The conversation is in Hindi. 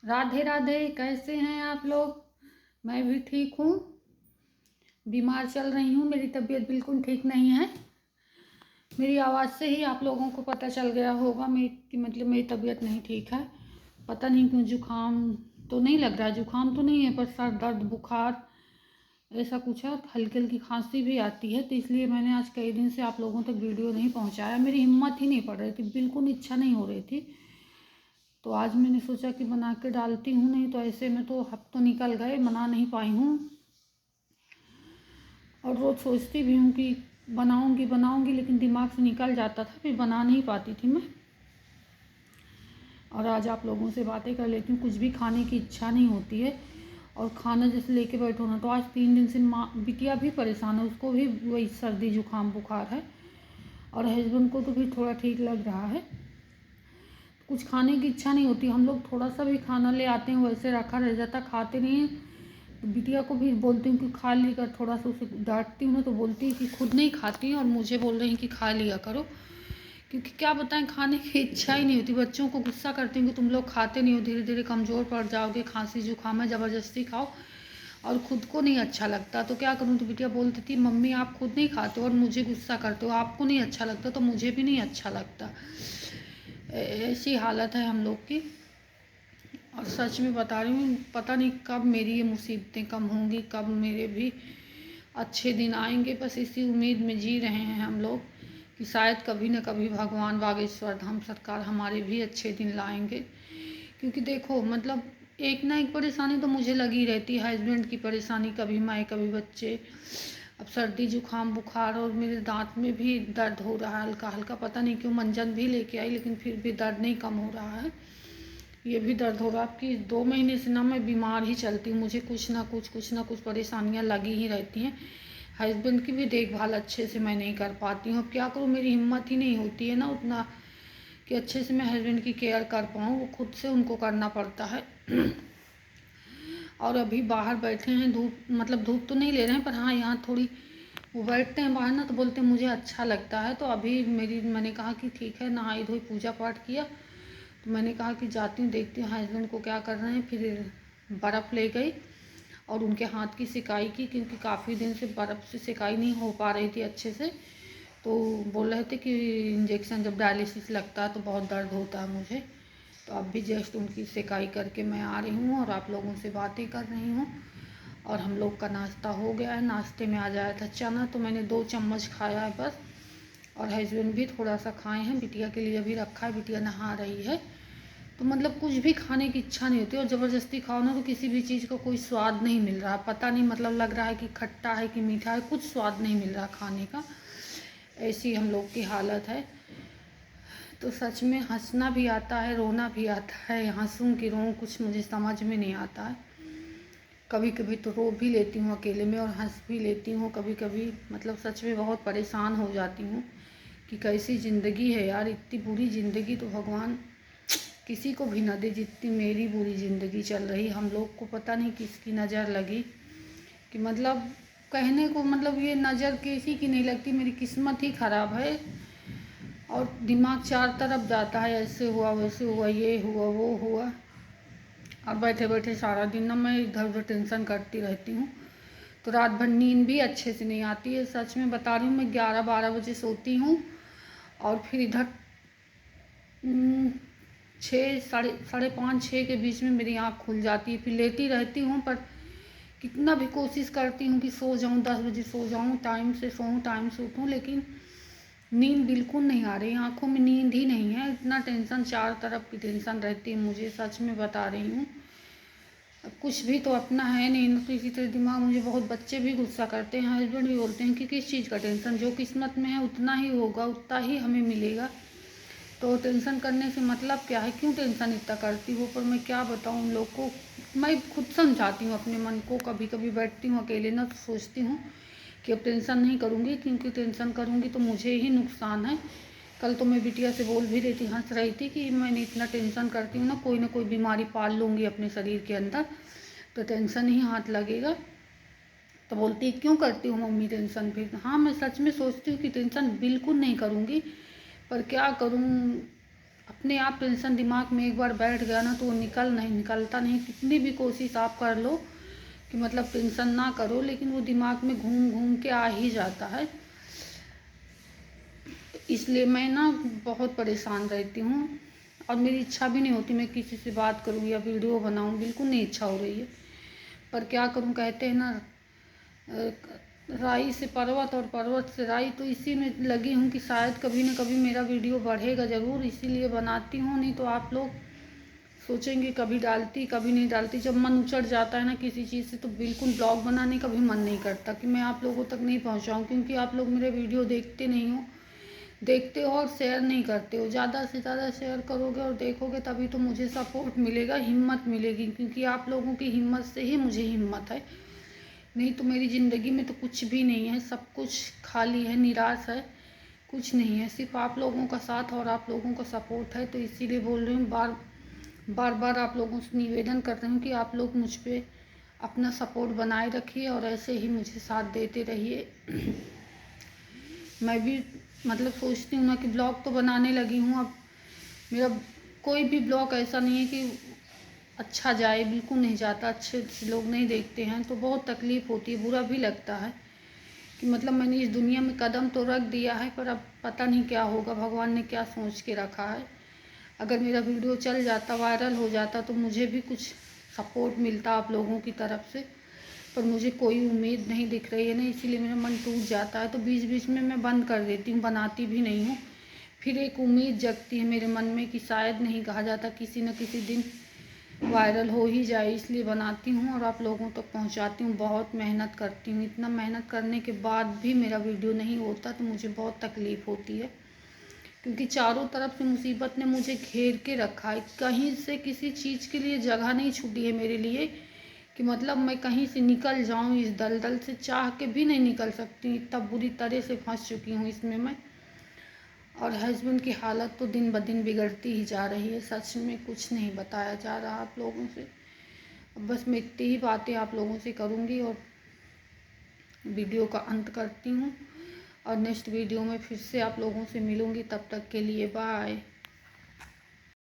राधे राधे। कैसे हैं आप लोग? मैं भी ठीक हूँ। बीमार चल रही हूँ, मेरी तबीयत बिल्कुल ठीक नहीं है। मेरी आवाज़ से ही आप लोगों को पता चल गया होगा कि मतलब मेरी तबीयत नहीं ठीक है। पता नहीं क्यों, जुकाम तो नहीं लग रहा, जुकाम तो नहीं है, पर सर दर्द बुखार ऐसा कुछ है। हल्की हल्की खांसी भी आती है, तो इसलिए मैंने आज कई दिन से आप लोगों तक वीडियो नहीं पहुँचाया। मेरी हिम्मत ही नहीं पड़ रही थी, बिल्कुल इच्छा नहीं हो रही थी। तो आज मैंने सोचा कि बना के डालती हूँ, नहीं तो ऐसे में तो हफ्तों निकल गए, बना नहीं पाई हूँ। और रोज़ सोचती भी हूँ कि बनाऊँगी बनाऊँगी, लेकिन दिमाग से निकल जाता था, फिर बना नहीं पाती थी मैं। और आज आप लोगों से बातें कर लेती हूँ। कुछ भी खाने की इच्छा नहीं होती है, और खाना जैसे लेके बैठो ना, तो आज 3 दिन से माँ बिटिया भी परेशान है, उसको भी वही सर्दी जुकाम बुखार है, और हस्बैंड को तो भी थोड़ा ठीक लग रहा है। कुछ खाने की इच्छा नहीं होती। हम लोग थोड़ा सा भी खाना ले आते हैं, वैसे रखा रह जाता, खाते नहीं हैं। तो बिटिया को भी बोलती हूँ कि खा लिया कर, थोड़ा सा उसे डांटती हूँ ना, तो बोलती है कि खुद नहीं खाती, और मुझे बोल रही हैं कि खा लिया करो। क्योंकि क्या बताएं, खाने की इच्छा ही नहीं होती। बच्चों को गुस्सा करती हूँ कि तुम लोग खाते नहीं हो, धीरे धीरे कमज़ोर पड़ जाओगे, खांसी जुकाम है, ज़बरदस्ती खाओ, और खुद को नहीं अच्छा लगता। तो क्या करूँ? तो बिटिया बोलती थी, मम्मी आप खुद नहीं खाते हो और मुझे गुस्सा करते हो, आपको नहीं अच्छा लगता तो मुझे भी नहीं अच्छा लगता। ऐसी हालत है हम लोग की। और सच में बता रही हूँ, पता नहीं कब मेरी ये मुसीबतें कम होंगी, कब मेरे भी अच्छे दिन आएंगे। बस इसी उम्मीद में जी रहे हैं हम लोग कि शायद कभी न कभी भगवान बागेश्वर धाम सरकार हमारे भी अच्छे दिन लाएंगे। क्योंकि देखो, मतलब एक ना एक परेशानी तो मुझे लगी रहती है। हस्बैंड की परेशानी, कभी मैं कभी बच्चे, अब सर्दी जुकाम बुखार, और मेरे दांत में भी दर्द हो रहा है हल्का हल्का। पता नहीं क्यों, मंजन भी लेके आई, लेकिन फिर भी दर्द नहीं कम हो रहा है। ये भी दर्द हो रहा है। आपकी 2 महीने से ना मैं बीमार ही चलती हूँ, मुझे कुछ ना कुछ परेशानियाँ लगी ही रहती हैं। हस्बैंड की भी देखभाल अच्छे से मैं नहीं कर पाती हूँ। अब क्या करूँ, मेरी हिम्मत ही नहीं होती है ना उतना कि अच्छे से मैं हस्बैंड की केयर कर पाऊँ, वो खुद से उनको करना पड़ता है। और अभी बाहर बैठे हैं, धूप मतलब धूप तो नहीं ले रहे हैं, पर हाँ यहाँ थोड़ी वो बैठते हैं बाहर ना, तो बोलते हैं मुझे अच्छा लगता है। तो अभी मैंने कहा कि ठीक है, नहाई धोई पूजा पाठ किया, तो मैंने कहा कि जाती हूँ, देखती हूँ हस्बैंड को क्या कर रहे हैं। फिर बर्फ़ ले गई और उनके हाथ की सिकाई की, क्योंकि काफ़ी दिन से बर्फ़ से सिकाई नहीं हो पा रही थी अच्छे से। तो बोल रहे थे कि इंजेक्शन जब डायलिसिस लगता है तो बहुत दर्द होता है मुझे। तो अब भी जस्ट उनकी सिकाई करके मैं आ रही हूँ और आप लोगों से बातें कर रही हूँ। और हम लोग का नाश्ता हो गया है। नाश्ते में आ जाया था चना, तो मैंने 2 चम्मच खाया है बस। और हस्बैंड भी थोड़ा सा खाए हैं, बिटिया के लिए भी रखा है, बिटिया नहा रही है। तो मतलब कुछ भी खाने की इच्छा नहीं होती, और ज़बरदस्ती खाओ ना तो किसी भी चीज़ का कोई स्वाद नहीं मिल रहा। पता नहीं, मतलब लग रहा है कि खट्टा है कि मीठा है, कुछ स्वाद नहीं मिल रहा खाने का। ऐसी हम लोग की हालत है। तो सच में हंसना भी आता है, रोना भी आता है। हंसूं कि रोऊं, कुछ मुझे समझ में नहीं आता है। कभी कभी तो रो भी लेती हूँ अकेले में, और हंस भी लेती हूँ कभी कभी। मतलब सच में बहुत परेशान हो जाती हूँ कि कैसी ज़िंदगी है यार। इतनी बुरी ज़िंदगी तो भगवान किसी को भी ना दे जितनी मेरी बुरी ज़िंदगी चल रही। हम लोग को पता नहीं किसकी नज़र लगी, कि मतलब कहने को, मतलब ये नज़र किसी की नहीं लगती, मेरी किस्मत ही ख़राब है। और दिमाग चार तरफ जाता है, ऐसे हुआ वैसे हुआ, ये हुआ वो हुआ। और बैठे बैठे सारा दिन ना मैं इधर उधर टेंशन करती रहती हूँ। तो रात भर नींद भी अच्छे से नहीं आती है। सच में बता रही हूँ, मैं 11-12 बजे सोती हूँ, और फिर इधर 6 साढ़े 5-6 के बीच में मेरी आँख खुल जाती है। फिर लेटी रहती हूँ, पर कितना भी कोशिश करती हूँ कि सो जाऊँ, 10 बजे सो जाऊँ, टाइम से सोऊँ टाइम से उठूँ, लेकिन नींद बिल्कुल नहीं आ रही, आंखों में नींद ही नहीं है। इतना टेंशन, चार तरफ की टेंशन रहती है मुझे, सच में बता रही हूँ। अब कुछ भी तो अपना है नहीं ना, तो इसी तरह दिमाग मुझे बहुत, बच्चे भी गुस्सा करते हैं, हस्बैंड भी बोलते हैं कि किस चीज़ का टेंशन, जो किस्मत में है उतना ही होगा, उतना ही हमें मिलेगा। तो टेंशन करने से मतलब क्या है, क्यों टेंशन इतना करती हो? पर मैं क्या बताऊँ उन लोग को। मैं खुद समझाती हूँ अपने मन को, कभी कभी बैठती हूँ अकेले ना, तो सोचती हूँ कि अब टेंशन नहीं करूँगी, क्योंकि टेंशन करूँगी तो मुझे ही नुकसान है। कल तो मैं बिटिया से बोल भी रही थी, हंस रही थी कि मैंने इतना टेंशन करती हूँ ना कोई बीमारी पाल लूँगी अपने शरीर के अंदर, तो टेंशन ही हाथ लगेगा। तो बोलती क्यों करती हूँ मम्मी टेंशन? फिर हाँ, मैं सच में सोचती हूँ कि टेंशन बिल्कुल नहीं करूँगी, पर क्या करूँ, अपने आप टेंशन दिमाग में एक बार बैठ गया ना तो वो निकलता नहीं। कितनी भी कोशिश आप कर लो कि मतलब टेंशन ना करो, लेकिन वो दिमाग में घूम घूम के आ ही जाता है। इसलिए मैं ना बहुत परेशान रहती हूँ, और मेरी इच्छा भी नहीं होती मैं किसी से बात करूँ या वीडियो बनाऊँ, बिल्कुल नहीं इच्छा हो रही है। पर क्या करूँ, कहते हैं ना राई से पर्वत और पर्वत से राई, तो इसी में लगी हूँ कि शायद कभी ना कभी मेरा वीडियो बढ़ेगा ज़रूर, इसीलिए बनाती हूँ। नहीं तो आप लोग सोचेंगे कभी डालती कभी नहीं डालती। जब मन उचट जाता है ना किसी चीज़ से तो बिल्कुल ब्लॉग बनाने का भी मन नहीं करता कि मैं आप लोगों तक नहीं पहुँचाऊँ, क्योंकि आप लोग मेरे वीडियो देखते नहीं हो, देखते हो और शेयर नहीं करते हो। ज़्यादा से ज़्यादा शेयर करोगे और देखोगे तभी तो मुझे सपोर्ट मिलेगा, हिम्मत मिलेगी, क्योंकि आप लोगों की हिम्मत से ही मुझे हिम्मत है। नहीं तो मेरी ज़िंदगी में तो कुछ भी नहीं है, सब कुछ खाली है, निराश है, कुछ नहीं है। सिर्फ आप लोगों का साथ और आप लोगों का सपोर्ट है। तो इसीलिए बोल रही हूँ, बार बार आप लोगों से निवेदन कर रही हूँ कि आप लोग मुझ पे अपना सपोर्ट बनाए रखिए और ऐसे ही मुझे साथ देते रहिए। मैं भी मतलब सोचती हूँ ना कि ब्लॉग तो बनाने लगी हूँ, अब मेरा कोई भी ब्लॉग ऐसा नहीं है कि अच्छा जाए, बिल्कुल नहीं जाता, अच्छे से लोग नहीं देखते हैं तो बहुत तकलीफ़ होती है, बुरा भी लगता है कि मतलब मैंने इस दुनिया में कदम तो रख दिया है, पर अब पता नहीं क्या होगा, भगवान ने क्या सोच के रखा है। अगर मेरा वीडियो चल जाता, वायरल हो जाता तो मुझे भी कुछ सपोर्ट मिलता आप लोगों की तरफ से, पर मुझे कोई उम्मीद नहीं दिख रही है ना, इसीलिए मेरा मन टूट जाता है। तो बीच बीच में मैं बंद कर देती हूँ, बनाती भी नहीं हूँ। फिर एक उम्मीद जगती है मेरे मन में कि शायद नहीं कहा जाता, किसी न किसी दिन वायरल हो ही जाए, इसलिए बनाती हूँ और आप लोगों तक पहुँचाती हूँ। बहुत मेहनत करती हूँ, इतना मेहनत करने के बाद भी मेरा वीडियो नहीं होता तो मुझे बहुत तकलीफ़ होती है, क्योंकि चारों तरफ से मुसीबत ने मुझे घेर के रखा है। कहीं से किसी चीज़ के लिए जगह नहीं छूटी है मेरे लिए कि मतलब मैं कहीं से निकल जाऊँ, इस दलदल से चाह के भी नहीं निकल सकती, इतना बुरी तरह से फंस चुकी हूँ इसमें मैं। और हस्बैंड की हालत तो दिन ब दिन बिगड़ती ही जा रही है, सच में कुछ नहीं बताया जा रहा आप लोगों से। अब बस मैं इतनी ही बातें आप लोगों से करूँगी और वीडियो का अंत करती हूँ, और नेक्स्ट वीडियो में फिर से आप लोगों से मिलूँगी। तब तक के लिए बाय।